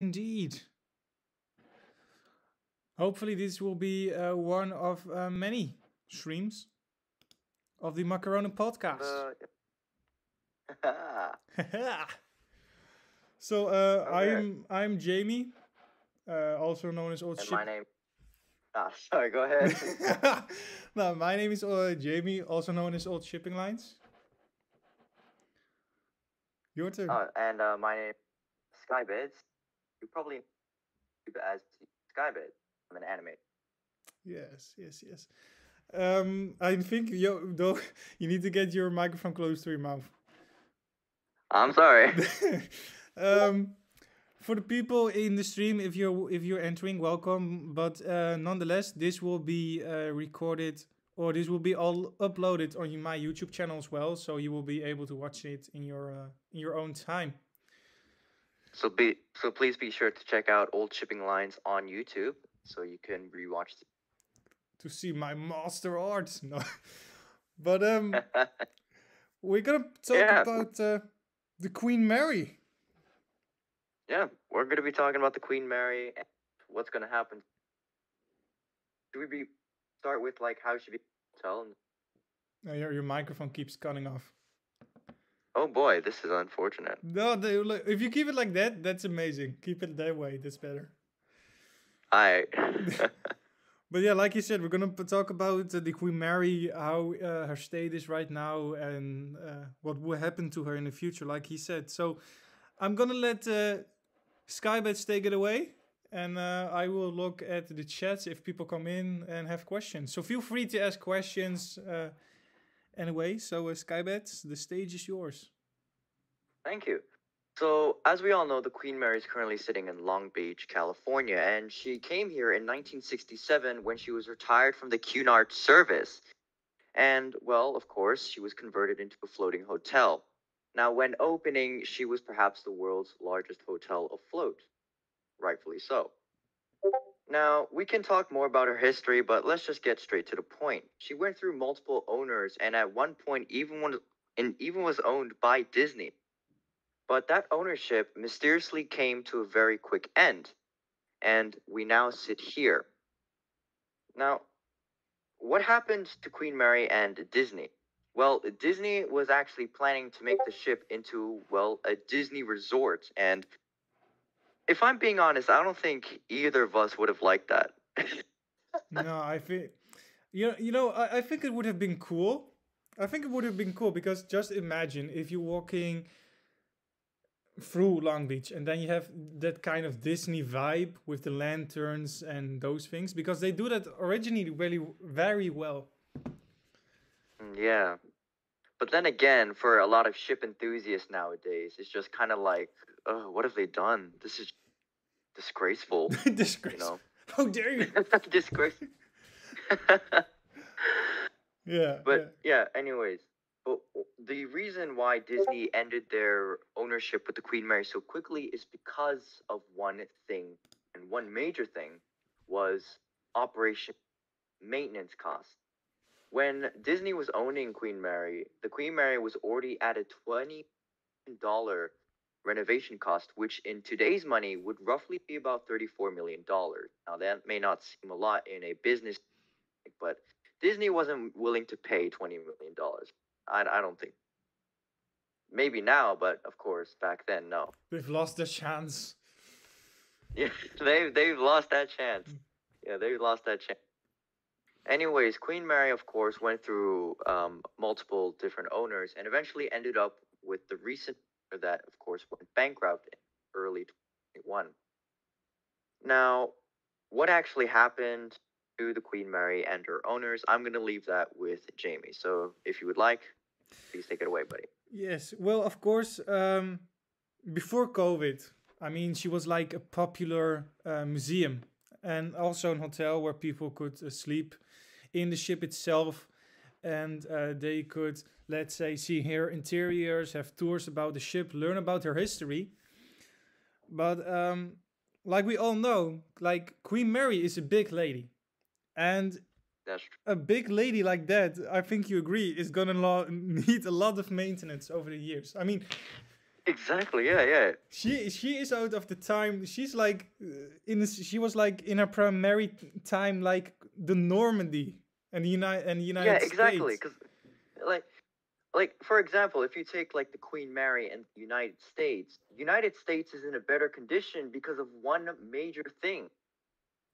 Indeed. Hopefully, this will be one of many streams of the Macaroni Podcast. Uh, So okay. I'm Jamie, also known as Old And Ship. my name. Sorry. Go ahead. No, my name is Jamie, also known as Old Shipping Lines. Your turn. And my name is skybedz. You probably know it as skybedz. I'm an anime. Yes, yes, yes. I think you though you need to get your microphone close to your mouth. I'm sorry. um, for the people in the stream, if you're entering, welcome. But nonetheless, this will be recorded, or this will be all uploaded on my YouTube channel as well, so you will be able to watch it in your own time. So please be sure to check out Old Shipping Lines on YouTube so you can rewatch. To see my master art. No, but we're gonna talk Yeah, about the Queen Mary. yeah. We're gonna be talking about the Queen Mary and what's gonna happen. Should we be start with like how she be hotel? Your microphone keeps cutting off. Oh boy, this is unfortunate. No, if you keep it like that, that's amazing. Keep it that way. That's better. I. But yeah, like you said, we're gonna talk about the Queen Mary, how her state is right now, and what will happen to her in the future. Like he said. So I'm gonna let skybedz take it away, and I will look at the chats if people come in and have questions. So feel free to ask questions anyway. So skybedz, the stage is yours. Thank you. So, as we all know, the Queen Mary is currently sitting in Long Beach, California, and she came here in 1967 when she was retired from the Cunard service. And, well, of course, she was converted into a floating hotel. Now, when opening, she was perhaps the world's largest hotel afloat. Rightfully so. Now, we can talk more about her history, but let's just get straight to the point. She went through multiple owners and at one point even was owned by Disney. But that ownership mysteriously came to a very quick end, and we now sit here. Now, what happened to Queen Mary and Disney? Well, Disney was actually planning to make the ship into, well, a Disney resort, and if I'm being honest, I don't think either of us would have liked that. No, I think I think it would have been cool. I think it would have been cool because just imagine if you're walking through Long Beach and then you have that kind of Disney vibe with the lanterns and those things because they do that originally really very well. Yeah. But then again, for a lot of ship enthusiasts nowadays, it's just kind of like, oh, what have they done? This is disgraceful, you Disgrace. know? How dare you? Disgrace. Yeah. But yeah, anyways, but the reason why Disney ended their ownership with the Queen Mary so quickly is because of one thing, and one major thing was operation maintenance costs. When Disney was owning Queen Mary, the Queen Mary was already at a $20 renovation cost, which in today's money would roughly be about $34 million. Now that may not seem a lot in a business, but Disney wasn't willing to pay $20 million. I don't think. Maybe now, but of course back then, no. They've lost their chance. Yeah, they've lost that chance. Yeah, they've lost that chance. Anyways, Queen Mary, of course, went through multiple different owners and eventually ended up with the recent owner that, of course, went bankrupt in early 2021. Now, what actually happened to the Queen Mary and her owners? I'm going to leave that with Jamie. So if you would like, please take it away, buddy. Yes. Well, of course, before COVID, I mean, she was like a popular museum and also an hotel where people could sleep in the ship itself and they could, let's say, see her interiors, have tours about the ship, learn about her history. But like we all know, like Queen Mary is a big lady. And That's true. a big lady like that, I think you agree, is gonna need a lot of maintenance over the years. I mean, Exactly. Yeah, yeah. She is out of the time. She's like she was like in her primary time, like the Normandy and the Yeah, United exactly. States. Because like for example, if you take like the Queen Mary and the United States is in a better condition because of one major thing.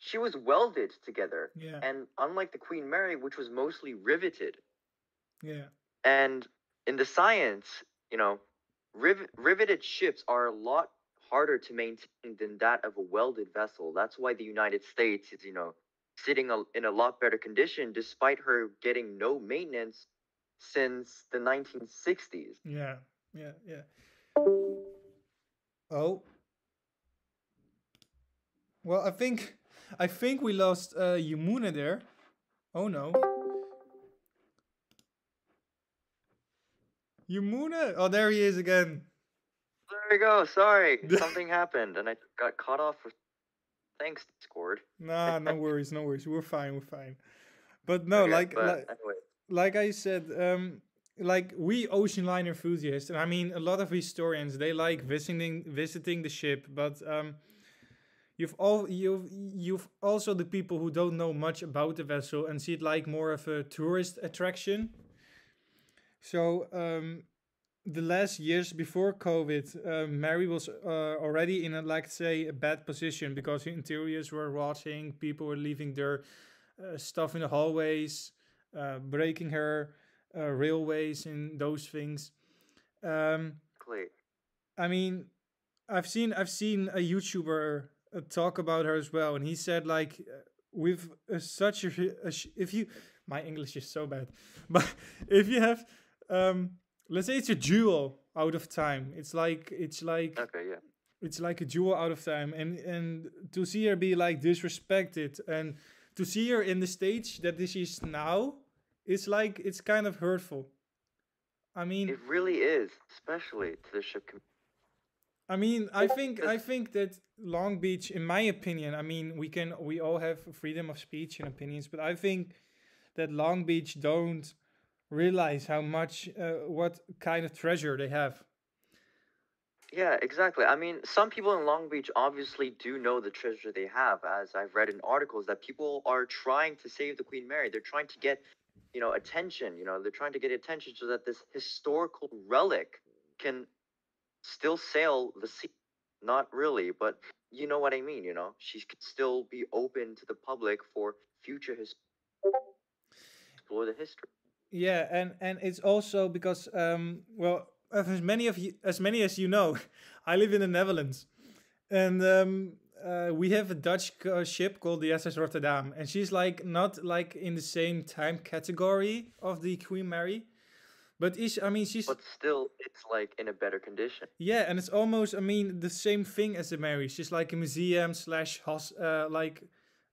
She was welded together, Yeah, and unlike the Queen Mary, which was mostly riveted, yeah, and in the science, you know, riveted ships are a lot harder to maintain than that of a welded vessel. That's why the United States is, sitting in a lot better condition despite her getting no maintenance since the 1960s. yeah, yeah, yeah. Oh, well, I think we lost Yumuna there. Oh no, Yumuna. Oh, there he is again. There we go. Sorry, something happened, and I got caught off. Thanks, Discord. Nah, no worries, no worries. We're fine, we're fine. But no, Okay, but anyway. like I said, like we ocean liner enthusiasts, and I mean a lot of historians, they like visiting the ship, but you've also the people who don't know much about the vessel and see it like more of a tourist attraction. So the last years before COVID, Mary was already in a, like say, a bad position because the interiors were rotting, people were leaving their stuff in the hallways, breaking her railways and those things. Um, Exactly. I mean, I've seen a YouTuber talk about her as well, and he said like with such if you my English is so bad, but if you have let's say it's a jewel out of time, Okay, yeah. it's like a jewel out of time, and to see her be like disrespected and to see her in the stage that this is now, it's like it's kind of hurtful. I mean, It really is, especially to the ship community. I think that Long Beach, in my opinion, I mean, we all have freedom of speech and opinions, but I think that Long Beach don't realize how much what kind of treasure they have. Yeah, exactly. I mean, some people in Long Beach obviously do know the treasure they have, as I've read in articles that people are trying to save the Queen Mary. They're trying to get, attention. They're trying to get attention so that this historical relic can still sail the sea. Not really, but you know what I mean. She can still be open to the public for future explore the history. Yeah, and it's also because well, as many as you know, I live in the Netherlands, and we have a Dutch ship called the SS Rotterdam, and she's like not like in the same time category of the Queen Mary, but she's But still, it's like in a better condition. yeah, and it's almost I mean the same thing as the Mary. She's like a museum slash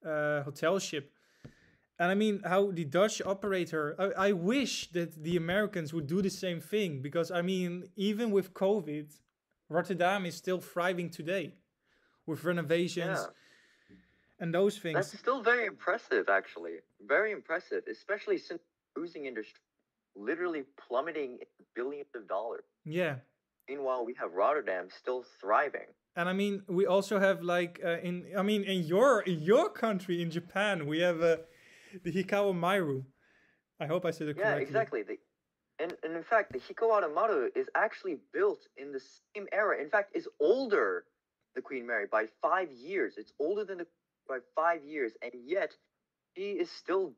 hotel ship. And I mean, how the Dutch operate her, I wish that the Americans would do the same thing because, I mean, even with COVID, Rotterdam is still thriving today with renovations Yeah. and those That's things. still very impressive, actually. Very impressive, especially since the cruising industry literally plummeting in billions of dollars. Yeah. Meanwhile, we have Rotterdam still thriving. And I mean, we also have like in your country in Japan, we have the Hikawa Maru. I hope I said it Yeah, correctly. exactly. And in fact, the Hikawada Maru is actually built in the same era. In fact, is older the Queen Mary by 5 years. It's older than the by 5 years, and yet she is still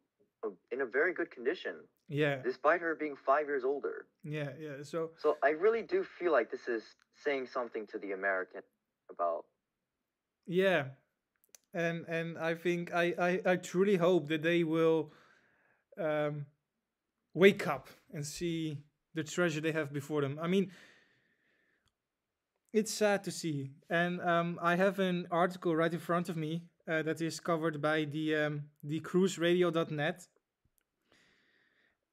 in a very good condition, Yeah. despite her being 5 years older. Yeah, yeah. So So I really do feel like this is saying something to the American about. yeah, and I think I truly hope that they will um, wake up and see the treasure they have before them. I mean, it's sad to see, and I have an article right in front of me that is covered by the cruiseradio.net,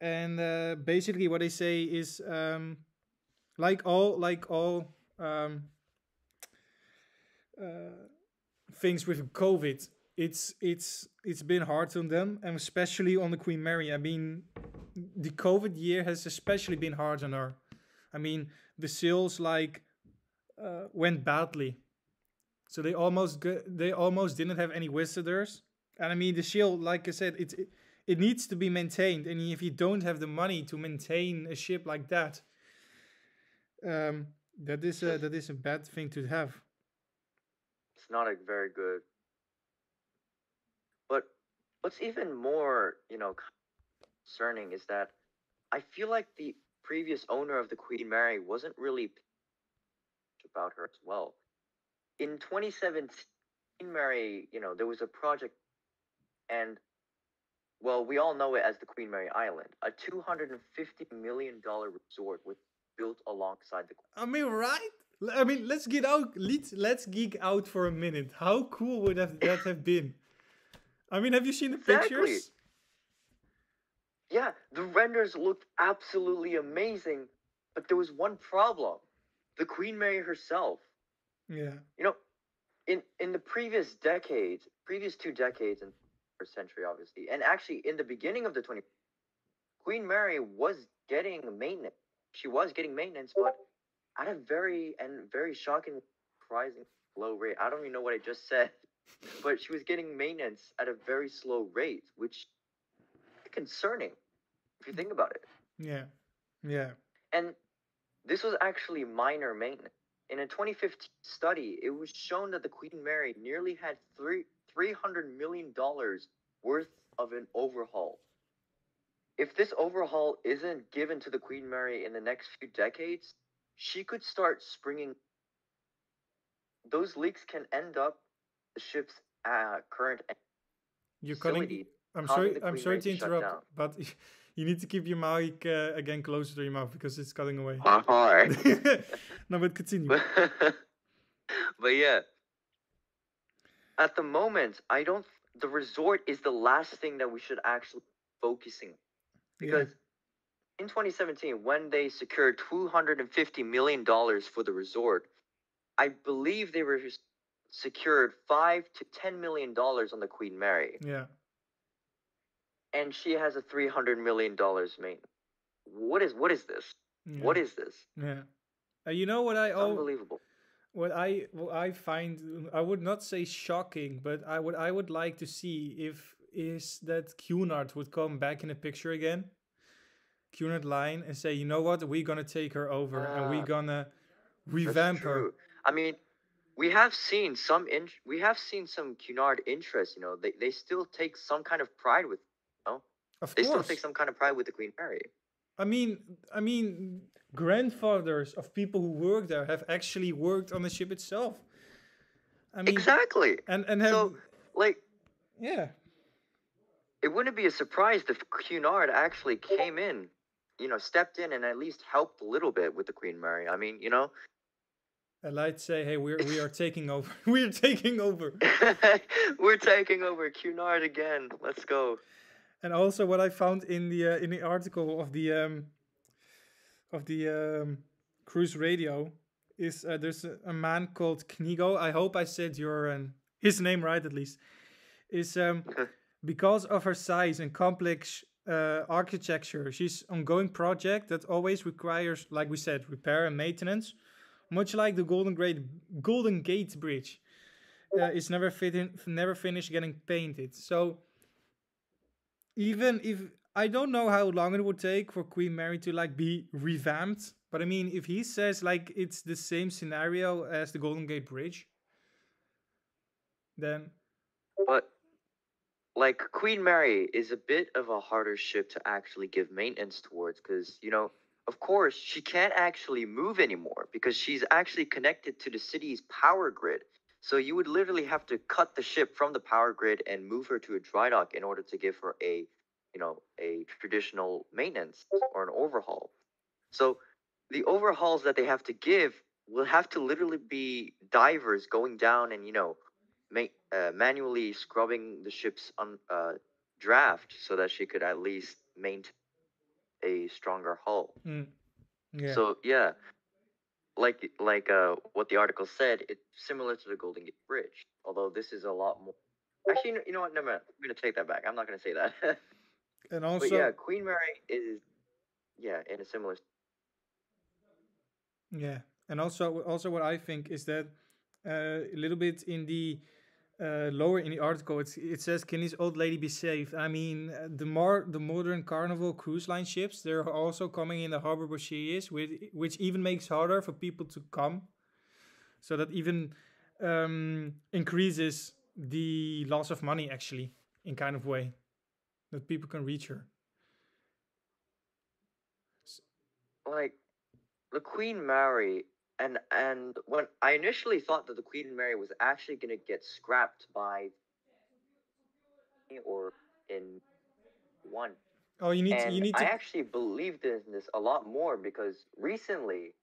and basically what they say is like all um, uh, things with COVID, it's been hard on them, and especially on the Queen Mary. I mean, the COVID year has especially been hard on her. I mean, the sales like went badly. So they almost didn't have any visitors. And I mean, the shield, like I said, it needs to be maintained. And if you don't have the money to maintain a ship like that, um, that is a bad thing to have. It's not a very good. But what's even more, concerning is that I feel like the previous owner of the Queen Mary wasn't really about her as well. In 2017, Queen Mary, there was a project, and well, we all know it as the Queen Mary Island, a $250 million resort was built alongside the. I mean, right? I mean, let's get out. Let's geek out for a minute. How cool would that have been? I mean, have you seen the Exactly. pictures? Yeah, the renders looked absolutely amazing, but there was one problem. The Queen Mary herself. Yeah. You know, in the previous 2 decades in the first century, obviously, and actually in the beginning of the 20th, Queen Mary was getting maintenance. She was getting maintenance, but at a very shocking, surprising low rate. I don't even know what I just said, but she was getting maintenance at a very slow rate, which is concerning if you think about it. Yeah. Yeah. And this was actually minor maintenance. In a 2015 study, it was shown that the Queen Mary nearly had $300 million worth of an overhaul. If this overhaul isn't given to the Queen Mary in the next few decades, she could start springing. Those leaks can end up the ship's current You're cutting. facility, causing the I'm Queen sorry Mary to to shut interrupt, down. but you need to keep your mic again closer to your mouth because it's cutting away. Alright. No, but continue. But yeah, at the moment, I don't. The resort is the last thing that we should actually be focusing, because in 2017, when they secured $250 million for the resort, I believe they were secured $5 to $10 million on the Queen Mary, Yeah. and she has a $300 million maintenance. What is this? Yeah. What is this? Yeah. You know what It's unbelievable. what I find, I would not say shocking, but I would like to see if is that Cunard would come back in the picture again, Cunard line, and say, you know what, we're gonna take her over and we're gonna revamp her. True. I mean, we have seen some Cunard interest. They still take some kind of pride with. Of They still course. take some kind of pride with the Queen Mary. I mean, grandfathers of people who work there have actually worked on the ship itself. I mean, Exactly. and have, So, like, yeah, it wouldn't be a surprise if Cunard actually came in, stepped in and at least helped a little bit with the Queen Mary. I mean, I'd like to say, hey, we are taking over. We are taking over. We're taking over Cunard again. Let's go. And also, what I found in the article of the cruise radio is there's a man called Knigo. I hope I said his name right at least. Is because of her size and complex architecture, she's an ongoing project that always requires, like we said, repair and maintenance. Much like the Golden Gate Bridge, it's never finished getting painted. So even if I don't know how long it would take for Queen Mary to like be revamped, but I mean, if he says like it's the same scenario as the Golden Gate Bridge, then. But like Queen Mary is a bit of a harder ship to actually give maintenance towards, because of course she can't actually move anymore because she's actually connected to the city's power grid. So you would literally have to cut the ship from the power grid and move her to a dry dock in order to give her a traditional maintenance or an overhaul. So the overhauls that they have to give will have to literally be divers going down and manually scrubbing the ship's draft so that she could at least maintain a stronger hull. Yeah. So yeah, like what the article said, it's similar to the Golden Gate Bridge, although this is a lot more. Actually, you know what? No, I'm gonna take that back. I'm not gonna say that. And also, but yeah, Queen Mary is in a similar. Yeah, And also what I think is that a little bit in the lower in the article, it says, "Can this old lady be saved?" I mean, the modern Carnival cruise line ships, they're also coming in the harbor where she is, which even makes harder for people to come. So that even increases the loss of money, actually, in kind of way that people can reach her. Like the Queen Mary, and when I initially thought that the Queen Mary was actually gonna get scrapped by or in one. Oh, you And need I to. actually believed in this a lot more because recently,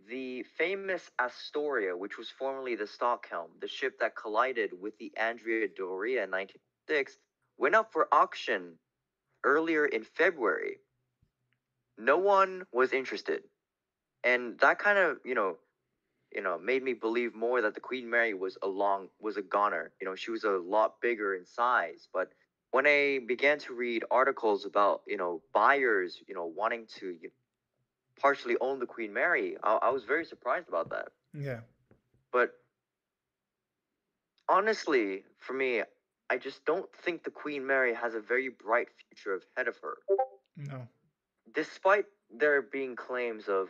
the famous Astoria, which was formerly the Stockholm, the ship that collided with the Andrea Doria in 1906, went up for auction earlier in February. No one was interested. And that kind of, made me believe more that the Queen Mary was a goner. She was a lot bigger in size. But when I began to read articles about buyers wanting to partially own the Queen Mary, I was very surprised about that. Yeah. But honestly, for me, I just don't think the Queen Mary has a very bright future ahead of her. No. Despite there being claims of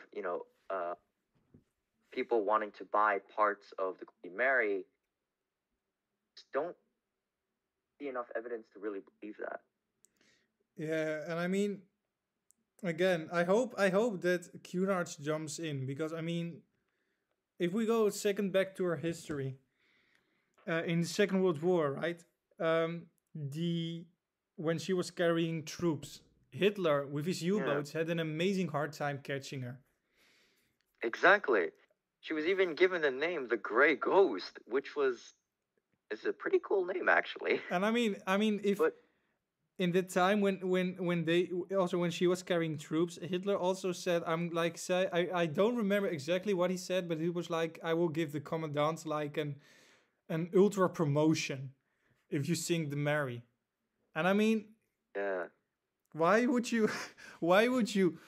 people wanting to buy parts of the Queen Mary, just don't see enough evidence to really believe that. Yeah, and I mean, again, I hope that Cunard jumps in, because I mean, if we go a second back to our history, in the Second World War, right? The When she was carrying troops, Hitler with his Yeah, U-boats had an amazing hard time catching her. exactly. She was even given the name the Grey Ghost, which was is a pretty cool name actually. And I mean, if But in the time when they also when she was carrying troops, Hitler also said, I'm like, say, I don't remember exactly what he said, but he was like, I will give the commandant like an ultra promotion if you sing the Mary. And I mean, yeah, why would you why would you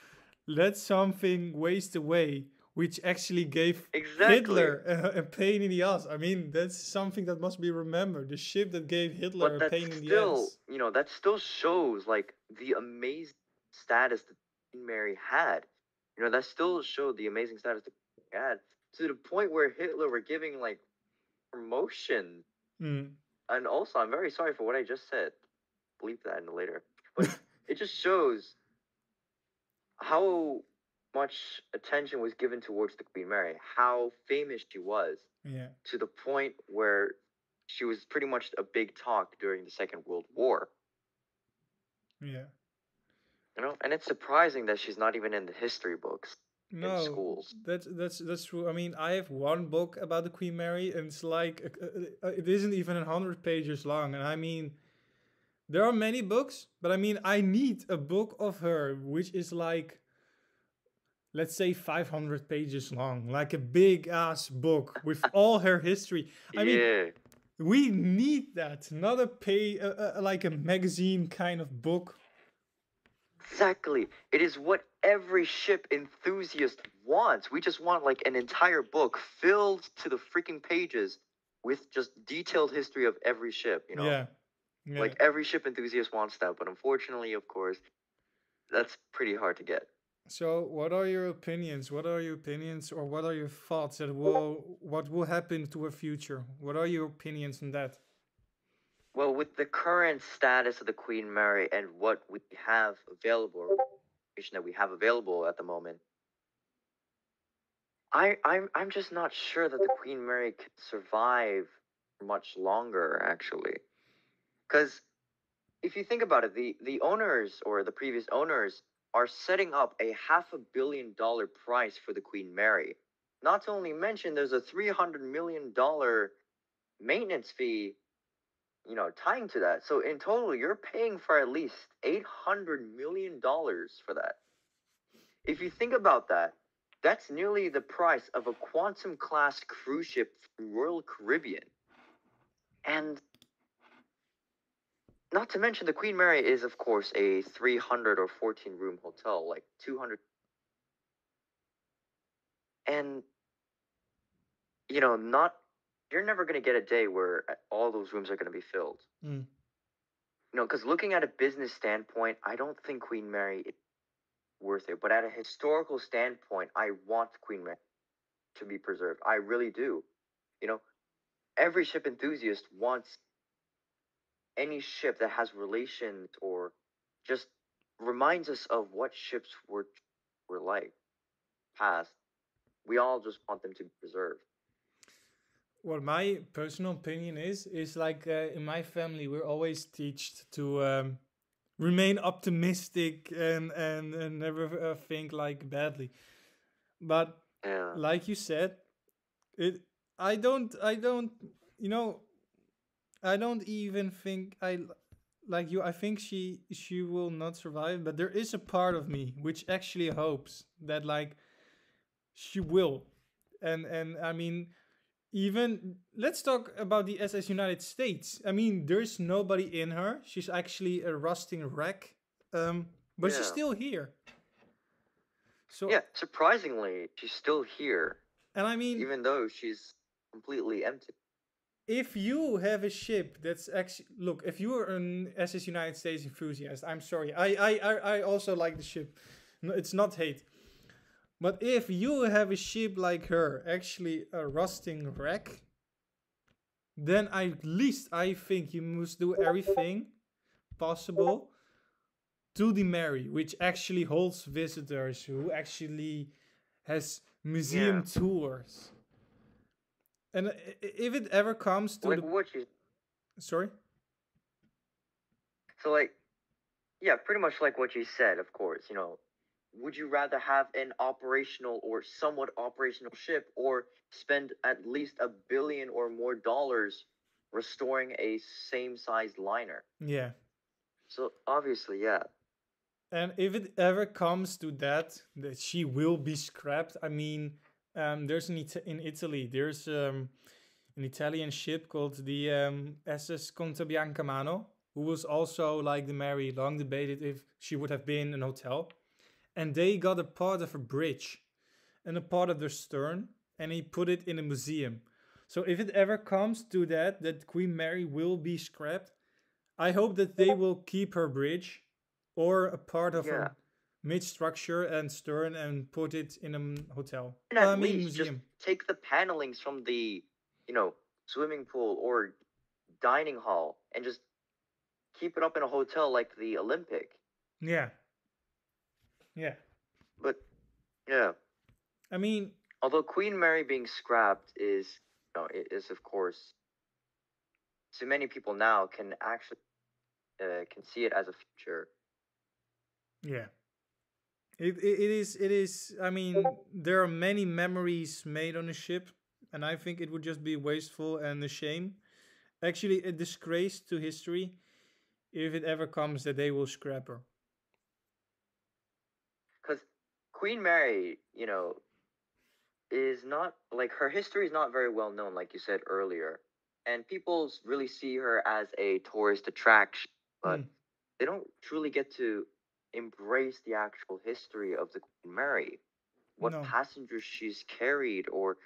let something waste away which actually gave exactly. Hitler a pain in the ass? I mean, that's something that must be remembered. The ship that gave Hitler But a pain in the ass. that still shows like the amazing status that Queen Mary had. That still showed the amazing status that Queen Mary had to the point where Hitler were giving like promotion. Mm. And also, I'm very sorry for what I just said. Bleep that in later. But it just shows how much attention was given towards the Queen Mary, how famous she was, Yeah, to the point where she was pretty much a big talk during the Second World War. yeah. And it's surprising that she's not even in the history books in No, schools. that's true. I mean, I have one book about the Queen Mary, and it's like it isn't even 100 pages long. And I mean, there are many books, but I mean, I need a book of her which is like, let's say, 500 pages long, like a big ass book with all her history. I mean, Yeah, we need that, not a like a magazine kind of book. exactly. It is what every ship enthusiast wants. We just want like an entire book filled to the freaking pages with just detailed history of every ship. Yeah, yeah. Like every ship enthusiast wants that, but unfortunately, of course, that's pretty hard to get. So, what are your opinions? What are your opinions, or what are your thoughts that what will happen to her future? What are your opinions on that? Well, with the current status of the Queen Mary and what we have available, information that we have available at the moment, I'm just not sure that the Queen Mary can survive much longer, actually. Because if you think about it, the owners or the previous owners are setting up a $500 million price for the Queen Mary. Not to only mention, there's a $300 million maintenance fee, tying to that. So in total, you're paying for at least $800 million for that. If you think about that, that's nearly the price of a quantum class cruise ship from Royal Caribbean. And not to mention, the Queen Mary is, of course, a 300 or 14 room hotel, like 200. And not you're never going to get a day where all those rooms are going to be filled. Mm. Because looking at a business standpoint, I don't think Queen Mary is worth it. But at a historical standpoint, I want Queen Mary to be preserved. I really do. You know, every ship enthusiast wants any ship that has relations or just reminds us of what ships were like past. We all just want them to be preserved. What my personal opinion is like in my family we're always taught to remain optimistic and never think like badly. But Yeah. like you said, it I don't you know I don't even think like you. I think she will not survive. But there is a part of me which actually hopes that like she will, and I mean even let's talk about the SS United States. I mean there's nobody in her. She's actually a rusting wreck, but she's Yeah. still here. So Yeah, surprisingly, she's still here, and I mean even though she's completely empty. if you have a ship that's actually look, if you are an SS United States enthusiast, I'm sorry, I also like the ship. No, it's not hate, but if you have a ship like her, actually a rusting wreck, then at least I think you must do everything possible to the Mary, which actually holds visitors, who actually has Yeah. museum tours, and if it ever comes to Like the what you sorry. so like yeah, pretty much like what you said, of course, would you rather have an operational or somewhat operational ship or spend at least $1 billion or more dollars restoring a same sized liner? Yeah. So obviously, yeah. And if it ever comes to that, that she will be scrapped, I mean, there's in Italy, there's an Italian ship called the SS Conte Biancamano, who was also like the Mary, long debated if she would have been an hotel. And they got a part of a bridge and a part of their stern, and he put it in a museum. So if it ever comes to that, that Queen Mary will be scrapped, I hope that they will keep her bridge or a part of Yeah. her mid structure and stern and put it in a hotel. And I at mean least just museum. take the panelings from the, swimming pool or dining hall and just keep it up in a hotel like the Olympic. Yeah. Yeah. But yeah, I mean, although Queen Mary being scrapped it is of course to many people now can actually can see it as a future. yeah. It is I mean, there are many memories made on a ship, and I think it would just be wasteful and a shame. Actually a disgrace to history if it ever comes that they will scrap her. Because Queen Mary, is not like her history is not very well known, like you said earlier, and people really see her as a tourist attraction, but Hmm. they don't truly get to embrace the actual history of the Queen Mary, what No. passengers she's carried, or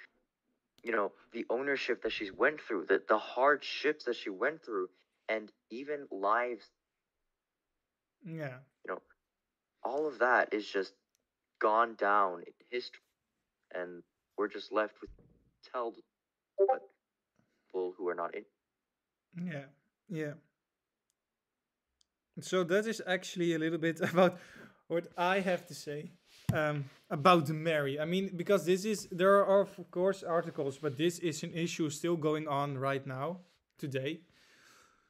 the ownership that she's went through, the hardships that she went through, and even lives. Yeah. All of that is just gone down in history, and we're just left with tell but people who are not in. Yeah. Yeah. So that is actually a little bit about what I have to say about the Mary. I mean, because there are of course articles, but this is an issue still going on right now, today.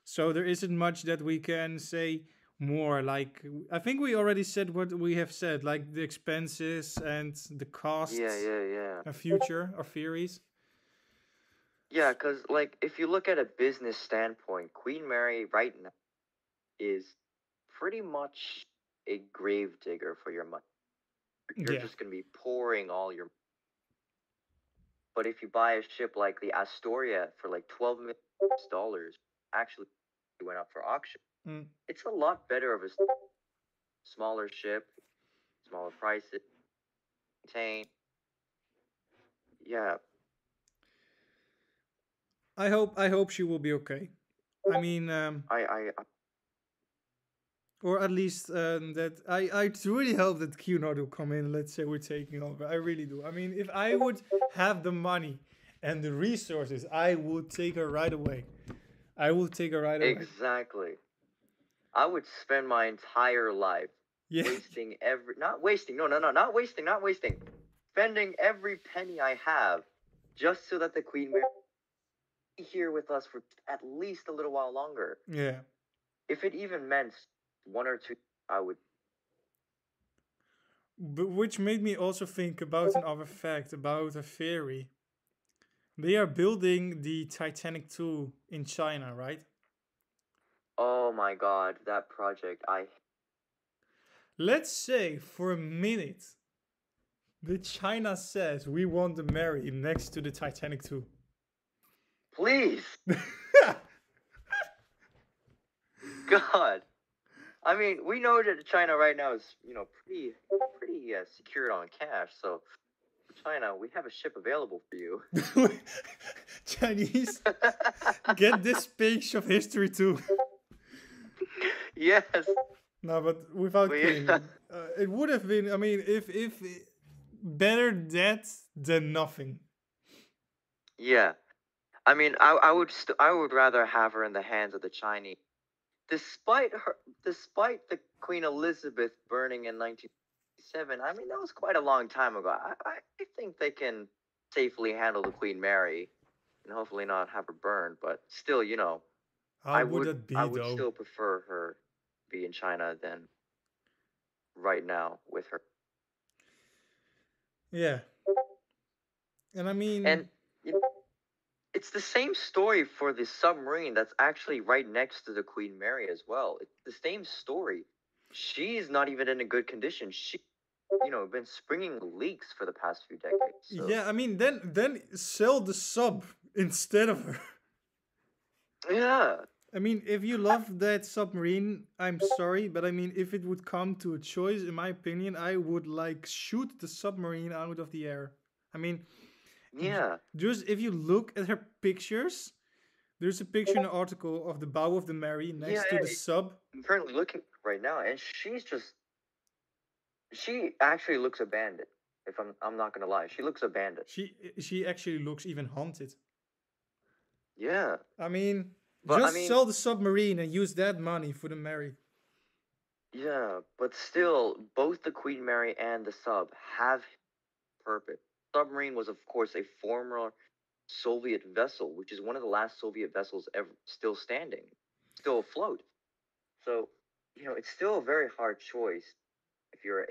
So there isn't much that we can say more. Like I think we already said what we have said, like the expenses and the Yeah, costs, yeah, yeah. future or theories. Yeah, because, like, if you look at a business standpoint, Queen Mary right now is pretty much a grave digger for your money. You're Yeah. just going to be pouring all your. But if you buy a ship like the Astoria for like $12 million, actually it went up for auction. Mm. It's a lot better of a smaller ship, smaller prices, maintain. Yeah, I hope she will be okay. I mean, or at least that I truly hope that Cunard will come in. Let's say we're taking over. I really do. I mean, if I would have the money and the resources, I would take her right away. I will take her right away. exactly. I would spend my entire life Yeah. wasting every not wasting no no no not wasting not wasting spending every penny I have just so that the Queen Mary be here with us for at least a little while longer. Yeah. If it even meant 1 or 2, I would. But which made me also think about another fact about a theory. They are building the Titanic 2 in China, right? Oh my God, that project! Let's say for a minute that China says we want to marry next to the Titanic 2. Please, God. I mean, we know that China right now is, pretty secured on cash. So, China, we have a ship available for you. Chinese, get this page of history too. Yes. No, but without kidding, it would have been. I mean, if better that than nothing. Yeah. I mean, I would rather have her in the hands of the Chinese. Despite the Queen Elizabeth burning in 1967, I mean that was quite a long time ago. I think they can safely handle the Queen Mary, and hopefully not have her burned. But still, How I would would that be I would though? still prefer her be in China than right now with her. Yeah, and I mean, And you know, it's the same story for the submarine that's actually right next to the Queen Mary as well. It's the same story. She's not even in a good condition. She, been springing leaks for the past few decades. So, yeah, I mean, then sell the sub instead of her. yeah. I mean, if you love that submarine, I'm sorry, but I mean, if it would come to a choice, in my opinion, I would like shoot the submarine out of the air. I mean, Yeah. just if you look at her pictures, there's a picture in the article of the bow of the Mary Yeah, next to yeah. the sub. I'm currently looking right now, and she actually looks abandoned. If I'm not gonna lie, she looks abandoned. She actually looks even haunted. Yeah. I mean, But I just mean, sell the submarine and use that money for the Mary. yeah, but still, both the Queen Mary and the sub have purpose. Submarine was, of course, a former Soviet vessel, which is one of the last Soviet vessels ever still standing, still afloat. So, it's still a very hard choice if you're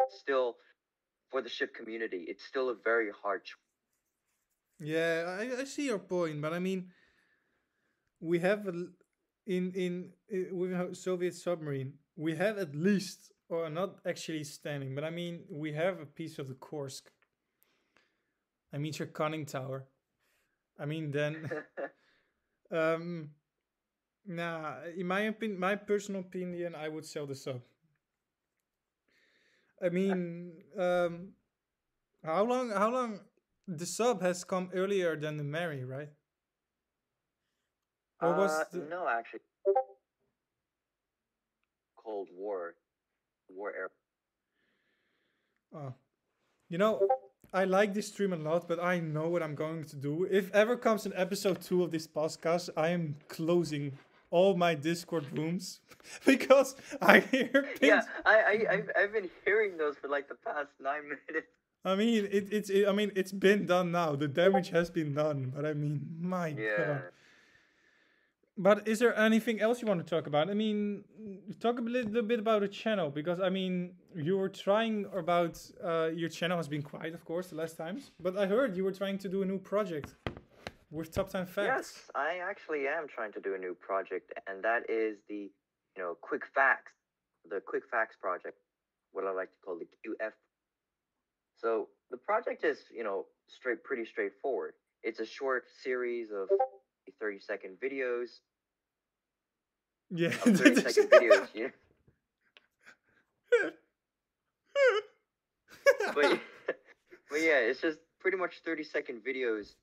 still for the ship community. It's still a very hard choice. Yeah, I see your point, but I mean, we have with a Soviet submarine, we have at least, or not actually standing, but I mean, we have a piece of the Kursk. I mean, your conning tower. I mean, then, um, nah. In my opinion, my personal opinion, I would sell the sub. I mean, How long? The sub has come earlier than the Mary, right? Or was the No, actually, Cold War era. oh, you know, I like this stream a lot, but I know what I'm going to do. If ever comes an episode 2 of this podcast, I am closing all my Discord rooms because I hear Yeah, pings. I've been hearing those for like the past 9 minutes. I mean, I mean, it's been done now. The damage has been done, but I mean, my God. Yeah. But is there anything else you want to talk about? I mean, talk a little bit about the channel because I mean, you were trying about your channel has been quiet, of course, the last times. But I heard you were trying to do a new project with top 10 facts. Yes, I actually am trying to do a new project, and that is the quick facts, the quick facts project, what I like to call the QF. So the project is, pretty straightforward. It's a short series of 30-second videos, Yeah. 30-second videos, but but yeah, it's just pretty much 30-second videos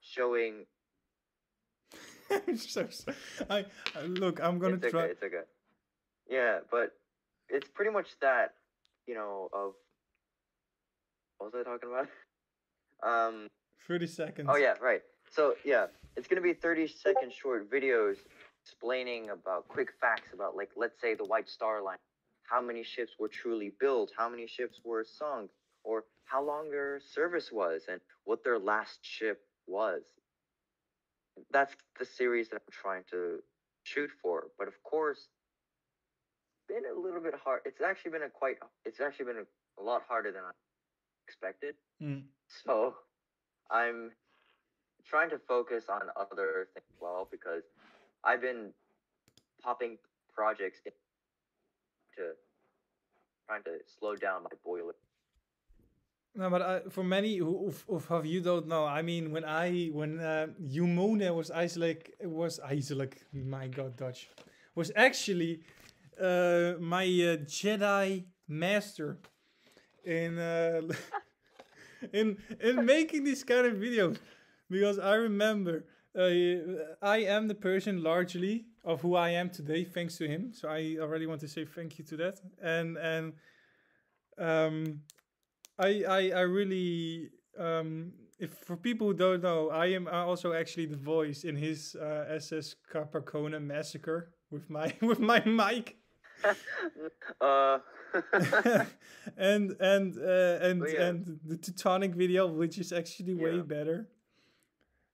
showing. Look, I'm gonna It's okay. try. It's okay. Yeah, but it's pretty much that, of what was I talking about? 30 Oh seconds. yeah, right. So yeah, it's gonna be 30-second short videos explaining about quick facts about, like, let's say, the White Star Line, how many ships were truly built, how many ships were sunk, or how long their service was, and what their last ship was. That's the series that I'm trying to shoot for. But of course, been a little bit hard. It's actually been a lot harder than I expected. Mm. So I'm trying to focus on other things as well, because I've been popping projects into trying to slow down my boiler. No, but for many of you don't know, I mean, when Humone was Isaac, my God, Dutch, was actually my Jedi master in in making these kind of videos, because I remember I am the person largely of who I am today thanks to him. So I already want to say thank you to that. And um, I really if for people who don't know, I am also actually the voice in his SS Capricorn massacre with my with my mic. uh, And but yeah, the Teutonic video, which is actually way yeah, better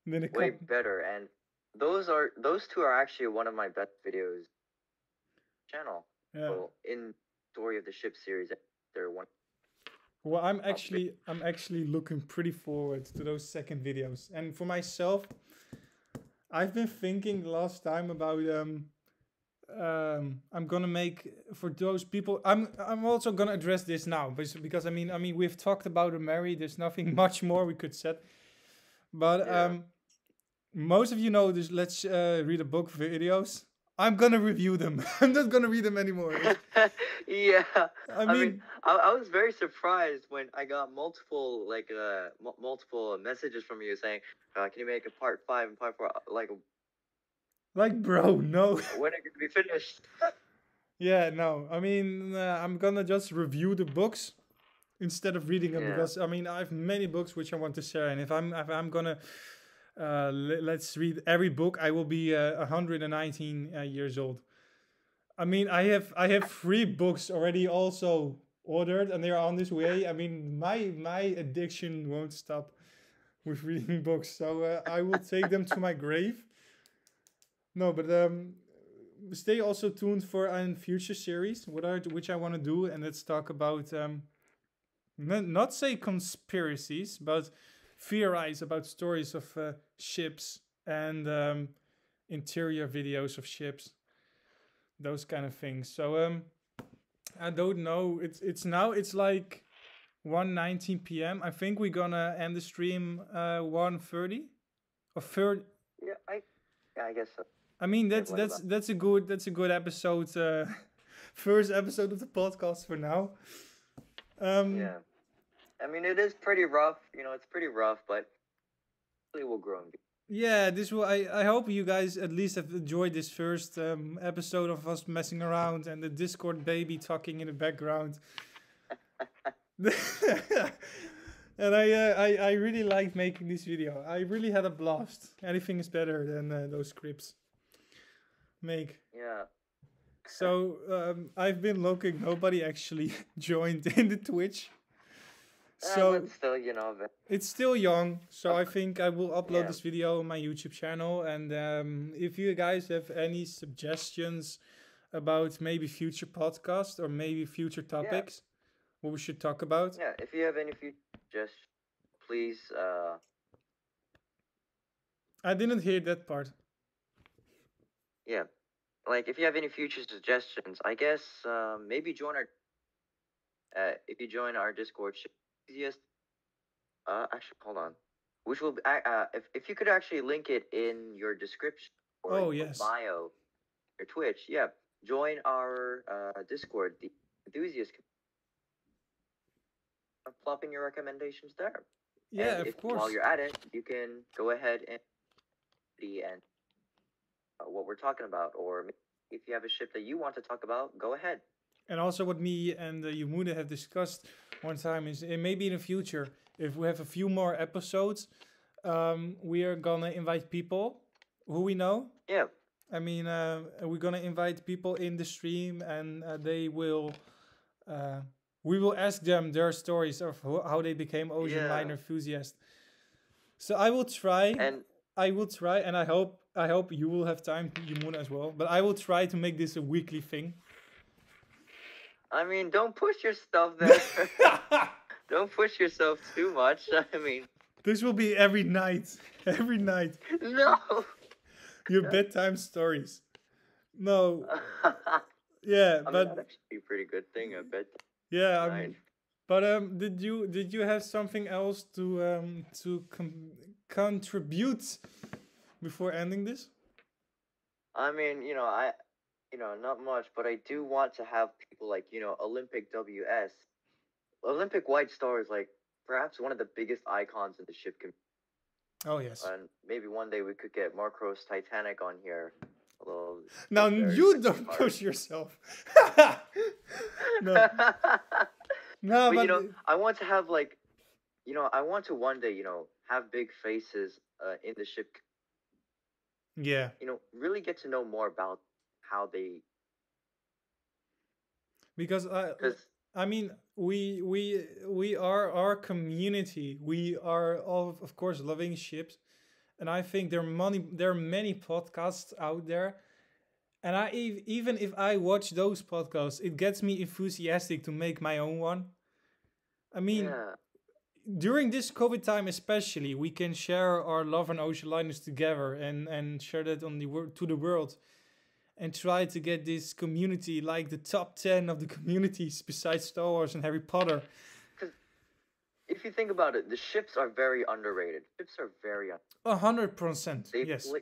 than a way couple. better. And those two are actually one of my best videos channel. Yeah. So in Story of the Ship series, they're one Well, top I'm actually looking pretty forward to those second videos. And for myself, I've been thinking the last time about I'm gonna make for those people. I'm also gonna address this now, because I mean we've talked about Mary. There's nothing much more we could say, but yeah. most of you know this. Let's read a book videos. I'm gonna review them. I'm not gonna read them anymore. Yeah, I I mean, mean, I was very surprised when I got multiple messages from you saying, "Can you make a part 5 and part 4?" Like, like, bro, no. when are you gonna be finished? Yeah, no. I mean, I'm gonna just review the books instead of reading them, Yeah, because I mean I have many books which I want to share, and if I'm gonna let's read every book, I will be 119 years old. I mean, I have 3 books already also ordered, and they are on this way. I mean, my addiction won't stop with reading books, so I will take them to my grave. No, but stay also tuned for a future series, which I want to do, and let's talk about not say conspiracies, but theorize about stories of ships and interior videos of ships, those kind of things. So I don't know. It's like 1:19 p.m. I think we're gonna end the stream 1:30 or third. yeah, I guess so. I mean Yeah, that's what that's about? that's a good that's a good episode. First episode of the podcast for now. Um, Yeah, I mean, it is pretty rough. It's pretty rough, but hopefully we'll grow and be. yeah, this will. I hope you guys at least have enjoyed this first episode of us messing around and the Discord baby talking in the background. And I really liked making this video. I really had a blast. Anything is better than those scripts make. Yeah, So I've been looking. Nobody actually joined in the Twitch. but So still, it's still young, so I think I will upload yeah, this video on my YouTube channel. And if you guys have any suggestions about maybe future podcasts or maybe future yeah, topics, what we should talk about. yeah. If you have any future suggestions, please, I didn't hear that part. yeah, like, if you have any future suggestions, I guess maybe join our if you join our Discord, easiest. Actually, hold on. Which will be, if you could actually link it in your description or in Oh your yes. bio, your Twitch. Yeah, join our Discord, the enthusiast. plop in your recommendations there. Yeah, And of if while course. you're at it, you can go ahead and see and what we're talking about, or if you have a ship that you want to talk about, go ahead. And also, what me and Yumune have discussed one time is maybe in the future, if we have a few more episodes, we are gonna invite people who we know. Yeah, I mean, we're gonna invite people in the stream, and they will. Uh, we will ask them their stories of how they became ocean yeah, liner enthusiasts. So I will try. and I will try, and I hope you will have time, Yumuna, as well. But I will try to make this a weekly thing. I mean, don't push yourself there. Don't push yourself too much. I mean, This will be every night. Every night. no. Your bedtime stories. No. I Yeah, mean, but that'd actually be a pretty good thing. I bet. yeah, Right. but did you have something else to contribute before ending this? I mean, not much, but I do want to have people like, Olympic WS. Olympic White Star is like perhaps one of the biggest icons in the ship community. Oh yes. And maybe one day we could get Marcos Titanic on here. Although Now it's very you expensive don't part. push yourself. No, no, But but I want to have like, I want to one day, have big faces in the ship. yeah, Really get to know more about how they, because because I mean, we are our community. We are all, of course, loving ships, and I think there are many podcasts out there. And even if I watch those podcasts, it gets me enthusiastic to make my own one. I mean, yeah, during this COVID time, especially, we can share our love and ocean liners together and share that on to the world, and try to get this community like the top 10 of the communities besides Star Wars and Harry Potter. because if you think about it, the ships are very underrated. Ships are very 100%, they yes. play,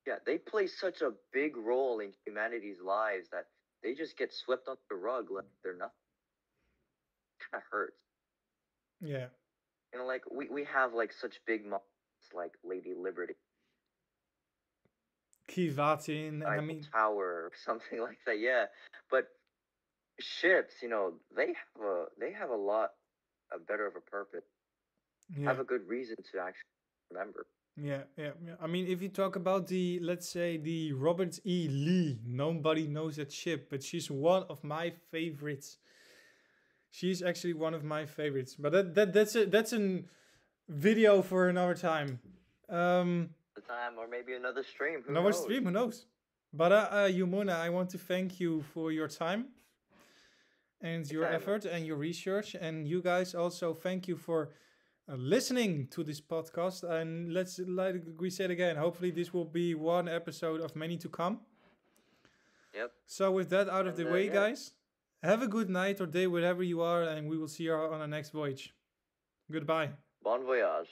yeah, they play such a big role in humanity's lives that they just get swept under the rug like they're nothing. Kind of hurts. Yeah. Like we have like such big moments like Lady Liberty, Kivatin, and I Eiffel mean, Tower, or something like that. Yeah, but ships, they have a lot a better of a purpose. yeah. Have a good reason to actually remember. Yeah, yeah, yeah. I mean, if you talk about let's say the Robert E. Lee, nobody knows that ship, but she's one of my favorites. She's actually one of my favorites. But that's a video for another time. The time, or maybe another stream. Who Another knows? stream, who knows? But Yumona, I want to thank you for your time and your Anytime. effort and your research, and you guys also thank you for listening to this podcast. And like we said again, hopefully this will be one episode of many to come. Yep. So with that out of the way, yeah. guys, have a good night or day wherever you are, and we will see you on the next voyage. Goodbye. Bon voyage.